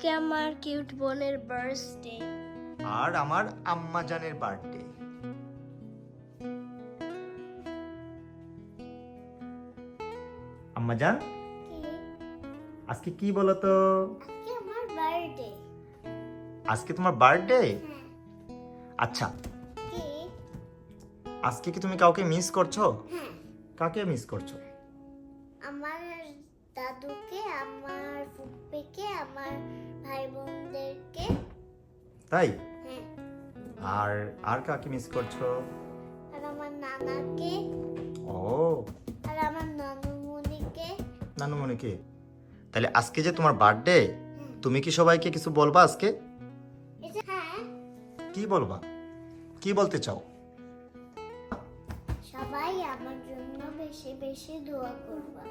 আজকে আমার কিউট বোনের বার্থডে। আর আমার আম্মা জানের বার্থডে। আম্মা জান, আজকে কি বলো তো? আজকে আমার বার্থডে। আজকে তোমার বার্থডে? হ্যাঁ। আচ্ছা, কি? আজকে কি তুমি কাউকে মিস করছো? হ্যাঁ। কাকে মিস করছো? আমার দাদুকে, আমার ফুপ্পিকে, আমার ভাই বোনদেরকে। তাই? হ্যাঁ। আর আর কাকে মিস করছো? আর আমার নানাকে, ও, আর আমার নানুমণিকে। নানুমণিকে। তাহলে আজকে যে তোমার বার্থডে, তুমি কি সবাইকে কিছু বলবা আজকে? হ্যাঁ, কি বলবা? কি বলতে চাও? সবাই আমার জন্য বেশি বেশি দোয়া করবা।